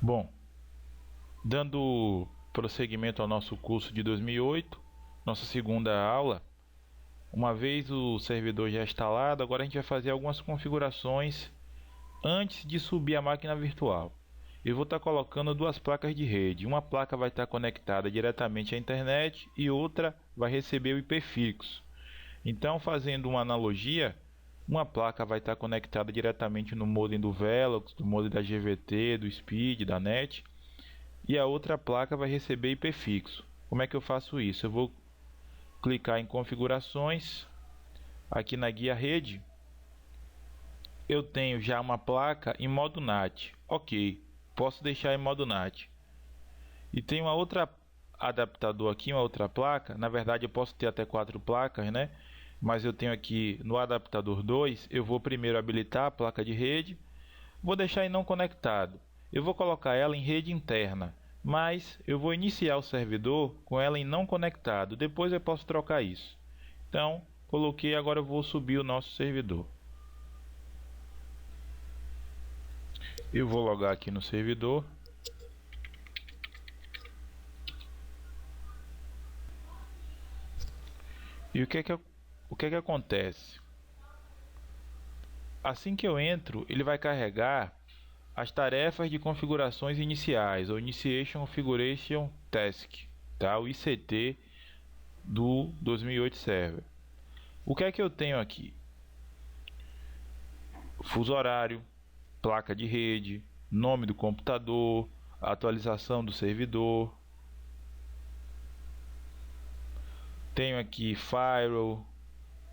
Bom, dando prosseguimento ao nosso curso de 2008, nossa segunda aula, uma vez o servidor já instalado, agora a gente vai fazer algumas configurações antes de subir a máquina virtual. Eu vou estar colocando duas placas de rede, uma placa vai estar conectada diretamente à internet e outra vai receber o IP fixo. Então, fazendo uma analogia, uma placa vai estar conectada diretamente no modem do Velox, do modem da GVT, do Speed, da NET, e a outra placa vai receber IP fixo. Como é que eu faço isso? Eu vou clicar em configurações, aqui na guia rede, eu tenho já uma placa em modo NAT. Ok, posso deixar em modo NAT. E tem uma outra adaptador aqui, uma outra placa. Na verdade eu posso ter até 4 placas, né? Mas eu tenho aqui no adaptador 2, eu vou primeiro habilitar a placa de rede. Vou deixar em não conectado. Eu vou colocar ela em rede interna, mas eu vou iniciar o servidor com ela em não conectado. Depois eu posso trocar isso. Então, coloquei, agora eu vou subir o nosso servidor. Eu vou logar aqui no servidor. E o que é que acontece? Assim que eu entro, ele vai carregar as tarefas de configurações iniciais, ou Initiation Configuration Task, tá? O ICT do 2008 Server. O que é que eu tenho aqui? Fuso horário, placa de rede, nome do computador, atualização do servidor. Tenho aqui firewall,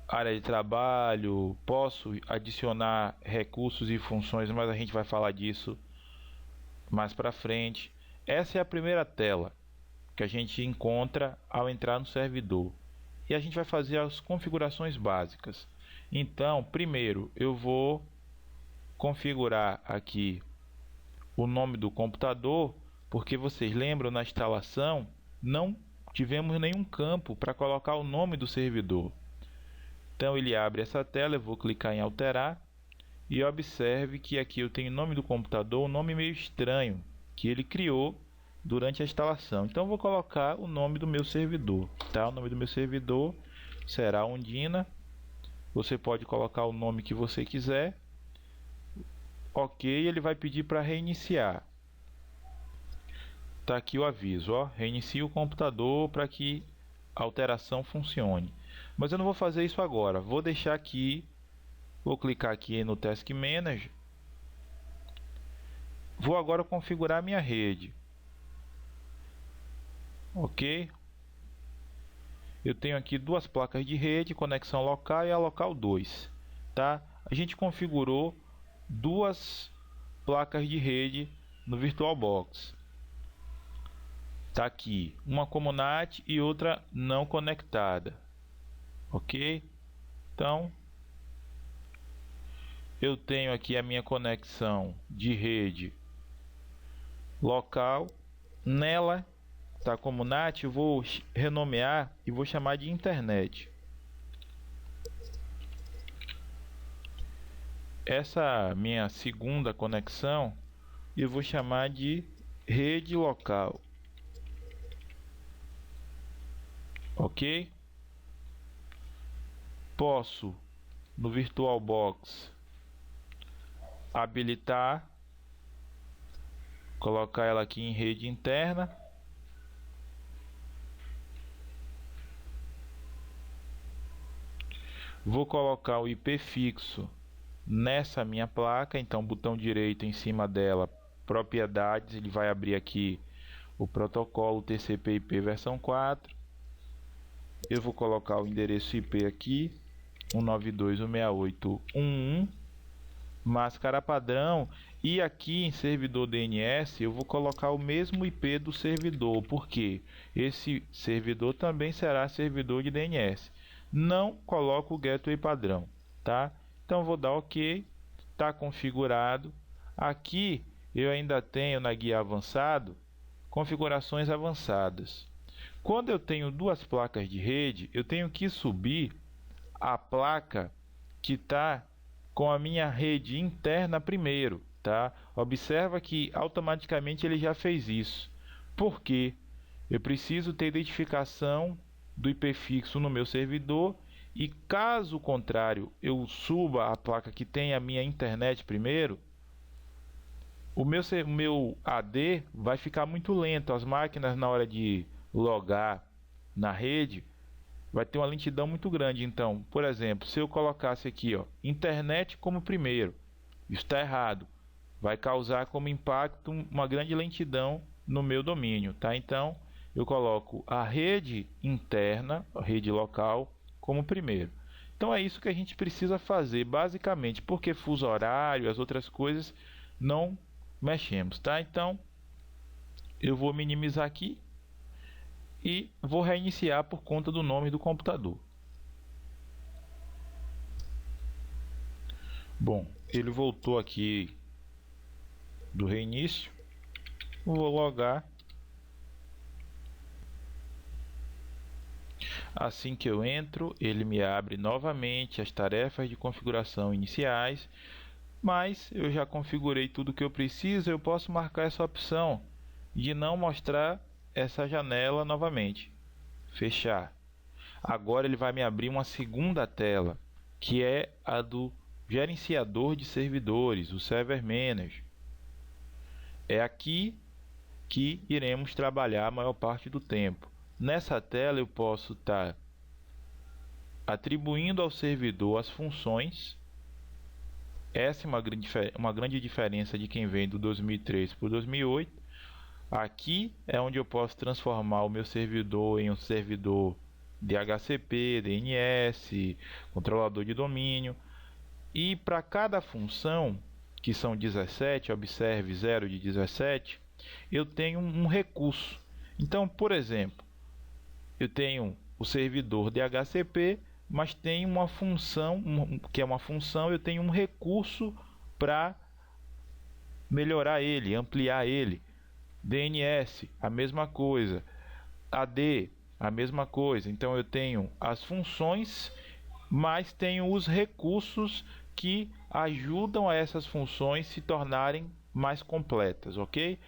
área de trabalho, posso adicionar recursos e funções, mas a gente vai falar disso mais para frente. Essa é a primeira tela que a gente encontra ao entrar no servidor. E a gente vai fazer as configurações básicas. Então, primeiro eu vou configurar aqui o nome do computador, porque vocês lembram, na instalação não tivemos nenhum campo para colocar o nome do servidor. Então ele abre essa tela, eu vou clicar em alterar e observe que aqui eu tenho o nome do computador, um nome meio estranho que ele criou durante a instalação. Então eu vou colocar o nome do meu servidor, tá? O nome do meu servidor será Undina. Você pode colocar o nome que você quiser. Ok, ele vai pedir para reiniciar. Tá aqui o aviso, ó, reinicie o computador para que a alteração funcione. Mas eu não vou fazer isso agora, vou deixar aqui, vou clicar aqui no Task Manager. Vou agora configurar minha rede. Ok? Eu tenho aqui duas placas de rede, conexão local e a local 2, tá? A gente configurou duas placas de rede no VirtualBox. Tá aqui, uma como NAT e outra não conectada. Ok? Então, eu tenho aqui a minha conexão de rede local. Nela tá como NAT, eu vou renomear e vou chamar de internet. Essa minha segunda conexão eu vou chamar de rede local. Ok? Posso no VirtualBox habilitar, colocar ela aqui em rede interna. Vou colocar o IP fixo nessa minha placa, então botão direito em cima dela, propriedades, ele vai abrir aqui o protocolo TCP/IP versão 4. Eu vou colocar o endereço IP aqui, 192.168.1.1, máscara padrão, e aqui em servidor DNS eu vou colocar o mesmo IP do servidor, porque esse servidor também será servidor de DNS. Não coloco o gateway padrão, tá? Então vou dar OK, tá configurado. Aqui eu ainda tenho na guia avançado configurações avançadas. Quando eu tenho duas placas de rede, eu tenho que subir a placa que está com a minha rede interna primeiro, tá? Observa que automaticamente ele já fez isso. Por quê? Eu preciso ter identificação do IP fixo no meu servidor e, caso contrário, eu suba a placa que tem a minha internet primeiro, o meu AD vai ficar muito lento. As máquinas, na hora de logar na rede, vai ter uma lentidão muito grande. Então, por exemplo, se eu colocasse aqui, ó, internet como primeiro, isso está errado. Vai causar como impacto uma grande lentidão no meu domínio, tá? Então, eu coloco a rede interna, a rede local, como primeiro. Então, é isso que a gente precisa fazer, basicamente, porque fuso horário, as outras coisas, não mexemos, tá? Então, eu vou minimizar aqui e vou reiniciar por conta do nome do computador. Bom, ele voltou aqui do reinício. Vou logar. Assim que eu entro, ele me abre novamente as tarefas de configuração iniciais, mas eu já configurei tudo que eu preciso. Eu posso marcar essa opção de não mostrar essa janela novamente. Fechar. Agora ele vai me abrir uma segunda tela, que é a do gerenciador de servidores, o Server Manager. É aqui que iremos trabalhar a maior parte do tempo. Nessa tela eu posso estar atribuindo ao servidor as funções. Essa é uma grande diferença de quem vem do 2003 para o 2008. Aqui é onde eu posso transformar o meu servidor em um servidor DHCP, DNS, controlador de domínio. E para cada função, que são 17, observe 0 de 17, eu tenho um recurso. Então, por exemplo, eu tenho o servidor DHCP, mas tem uma função, que é uma função, eu tenho um recurso para melhorar ele, ampliar ele. DNS, a mesma coisa. AD, a mesma coisa. Então eu tenho as funções, mas tenho os recursos que ajudam a essas funções se tornarem mais completas, ok?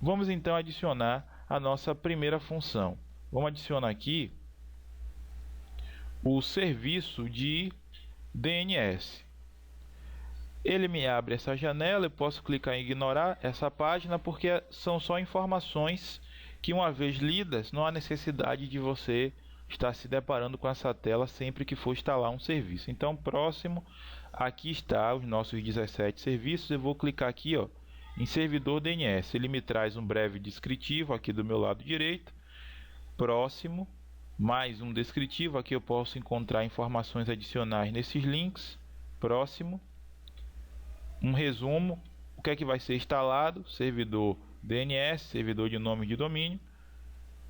Vamos então adicionar a nossa primeira função. Vamos adicionar aqui o serviço de DNS. Ele me abre essa janela, eu posso clicar em ignorar essa página porque são só informações que, uma vez lidas, não há necessidade de você estar se deparando com essa tela sempre que for instalar um serviço. Então, próximo, aqui está os nossos 17 serviços. Eu vou clicar aqui, ó, em servidor DNS. Ele me traz um breve descritivo aqui do meu lado direito. Próximo, mais um descritivo. Aqui eu posso encontrar informações adicionais nesses links. Próximo, um resumo, o que é que vai ser instalado, servidor DNS, servidor de nome de domínio,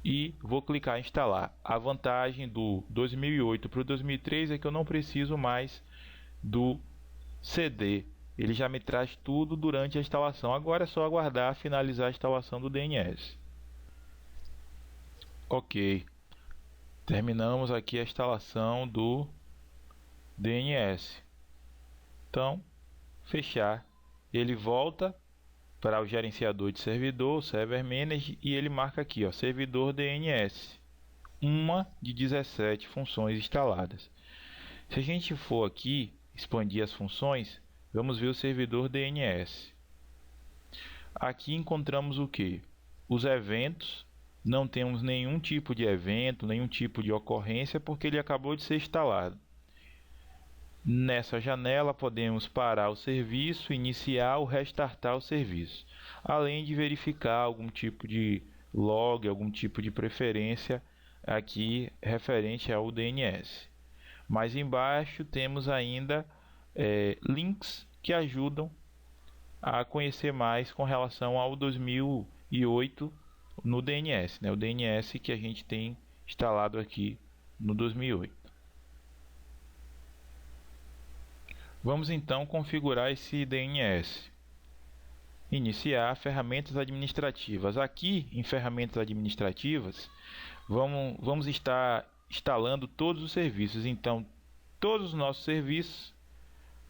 e vou clicar em instalar. A vantagem do 2008 para o 2003 é que eu não preciso mais do CD, ele já me traz tudo durante a instalação. Agora é só aguardar finalizar a instalação do DNS. Ok, terminamos aqui a instalação do DNS. Então, fechar. Ele volta para o gerenciador de servidor, Server Manager, e ele marca aqui, ó, servidor DNS, uma de 17 funções instaladas. Se a gente for aqui expandir as funções, vamos ver o servidor DNS. Aqui encontramos o que? Os eventos. Não temos nenhum tipo de evento, nenhum tipo de ocorrência, porque ele acabou de ser instalado. Nessa janela podemos parar o serviço, iniciar ou restartar o serviço, além de verificar algum tipo de log, algum tipo de preferência aqui referente ao DNS. Mais embaixo temos ainda links que ajudam a conhecer mais com relação ao 2008 no DNS, né? O DNS que a gente tem instalado aqui no 2008. Vamos então configurar esse DNS. Iniciar ferramentas administrativas. Aqui em ferramentas administrativas, vamos estar instalando todos os serviços. Então, todos os nossos serviços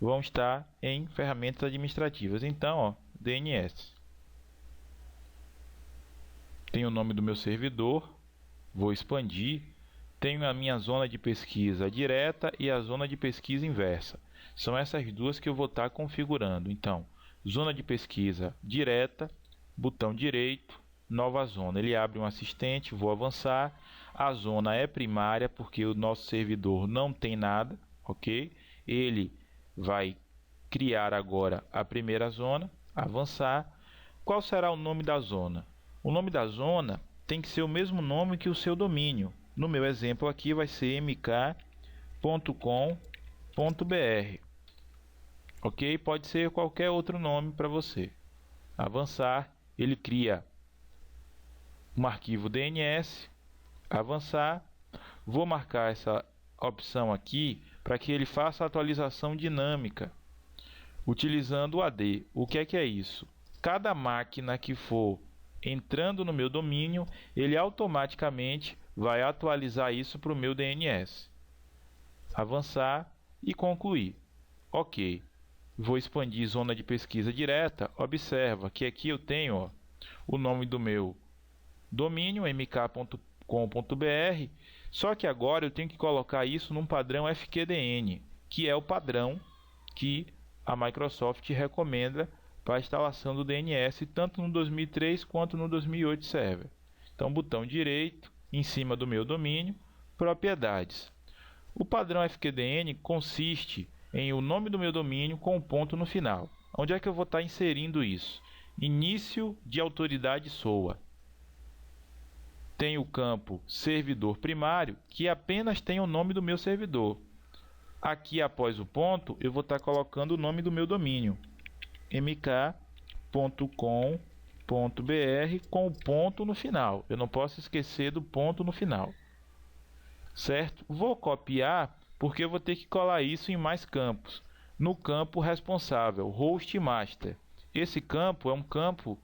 vão estar em ferramentas administrativas. Então, ó, DNS. Tenho o nome do meu servidor, vou expandir. Tenho a minha zona de pesquisa direta e a zona de pesquisa inversa. São essas duas que eu vou estar configurando. Então, zona de pesquisa direta, botão direito, nova zona. Ele abre um assistente, vou avançar. A zona é primária porque o nosso servidor não tem nada, ok? Ele vai criar agora a primeira zona, avançar. Qual será o nome da zona? O nome da zona tem que ser o mesmo nome que o seu domínio. No meu exemplo aqui vai ser mk.com.br, ok? Pode ser qualquer outro nome para você. Avançar, ele cria um arquivo DNS, avançar. Vou marcar essa opção aqui para que ele faça a atualização dinâmica, utilizando o AD. O que é isso? Cada máquina que for entrando no meu domínio, ele automaticamente vai atualizar isso para o meu DNS. Avançar e concluir. Ok. Vou expandir zona de pesquisa direta. Observa que aqui eu tenho, ó, o nome do meu domínio, mk.com.br, só que agora eu tenho que colocar isso num padrão FQDN, que é o padrão que a Microsoft recomenda para a instalação do DNS, tanto no 2003 quanto no 2008 Server. Então, botão direito, em cima do meu domínio, propriedades. O padrão FQDN consiste em o nome do meu domínio com um ponto no final. Onde é que eu vou estar inserindo isso? Início de autoridade SOA. Tem o campo servidor primário, que apenas tem o nome do meu servidor. Aqui, após o ponto, eu vou estar colocando o nome do meu domínio, mk.com.br, com o ponto no final. Eu não posso esquecer do ponto no final. Certo? Vou copiar, porque eu vou ter que colar isso em mais campos. No campo responsável, host master. Esse campo é um campo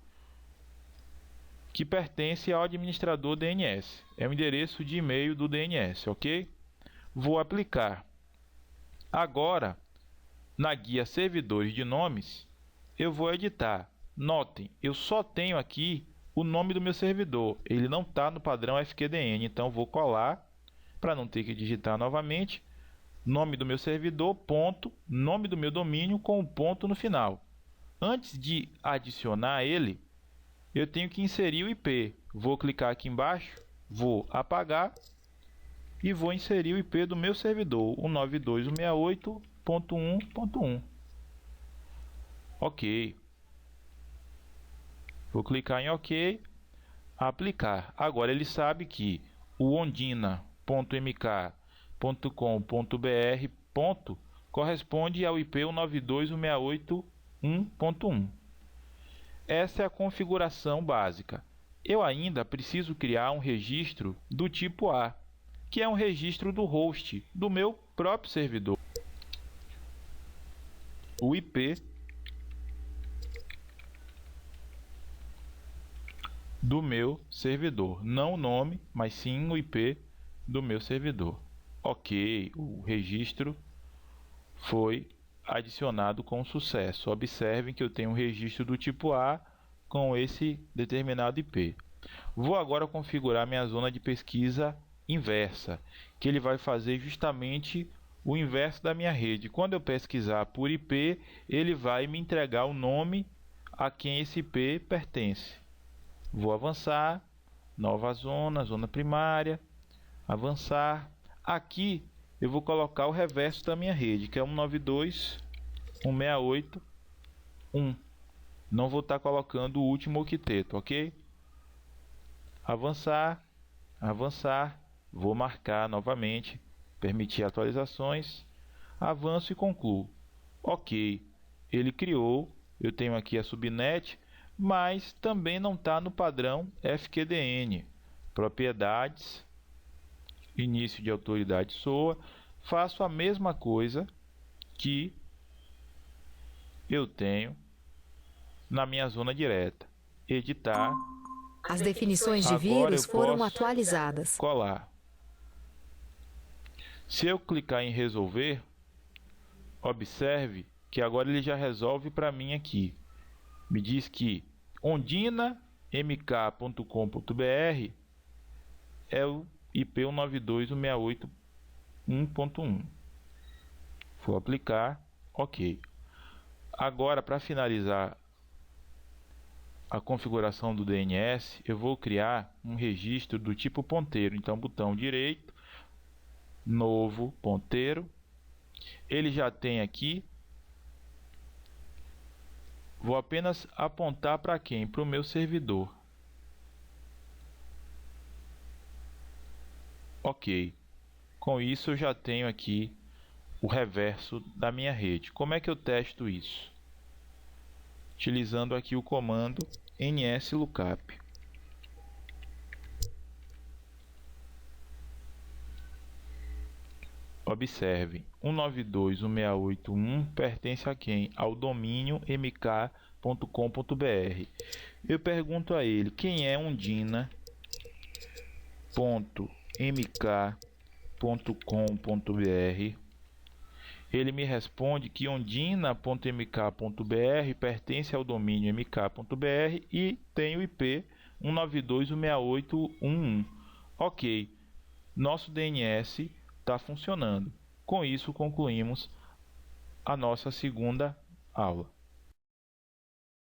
que pertence ao administrador DNS. É o endereço de e-mail do DNS, ok? Vou aplicar. Agora, na guia servidores de nomes, eu vou editar. Notem, eu só tenho aqui o nome do meu servidor. Ele não está no padrão FQDN, então vou colar para não ter que digitar novamente. Nome do meu servidor, ponto, nome do meu domínio com um ponto no final. Antes de adicionar ele, eu tenho que inserir o IP. Vou clicar aqui embaixo, vou apagar e vou inserir o IP do meu servidor, 192.168.1.1. Ok. Vou clicar em OK, aplicar. Agora ele sabe que o ondina.mk.com.br corresponde ao IP 192.168.1.1. Essa é a configuração básica. Eu ainda preciso criar um registro do tipo A, que é um registro do host do meu próprio servidor. O IP do meu servidor, não o nome, mas sim o IP do meu servidor. Ok, o registro foi adicionado com sucesso. Observem que eu tenho um registro do tipo A com esse determinado IP. Vou agora configurar minha zona de pesquisa inversa, que ele vai fazer justamente o inverso da minha rede. Quando eu pesquisar por IP, ele vai me entregar o nome a quem esse IP pertence. Vou avançar, nova zona, zona primária, avançar. Aqui eu vou colocar o reverso da minha rede, que é 192.168.1. Não vou estar colocando o último octeto, ok? Avançar, avançar. Vou marcar novamente, permitir atualizações. Avanço e concluo. Ok, ele criou. Eu tenho aqui a subnet, mas também não está no padrão FQDN. Propriedades, início de autoridade SOA. Faço a mesma coisa que eu tenho na minha zona direta. Editar. As definições de vírus foram atualizadas. Colar. Se eu clicar em resolver, Observe que agora ele já resolve para mim aqui. Me diz que ondinamk.com.br é o IP 192.168.1.1. Vou aplicar, ok. Agora, para finalizar a configuração do DNS, eu vou criar um registro do tipo ponteiro. Então, botão direito, novo ponteiro. Ele já tem aqui. Vou apenas apontar para quem? Para o meu servidor. Ok. Com isso eu já tenho aqui o reverso da minha rede. Como é que eu testo isso? Utilizando aqui o comando nslookup. Observe, 192.168.1 pertence a quem? Ao domínio mk.com.br. Eu pergunto a ele, quem é ondina.mk.com.br? Ele me responde que ondina.mk.br pertence ao domínio mk.br e tem o IP 192.168.1.1. Ok, nosso DNS está funcionando. Com isso, concluímos a nossa segunda aula.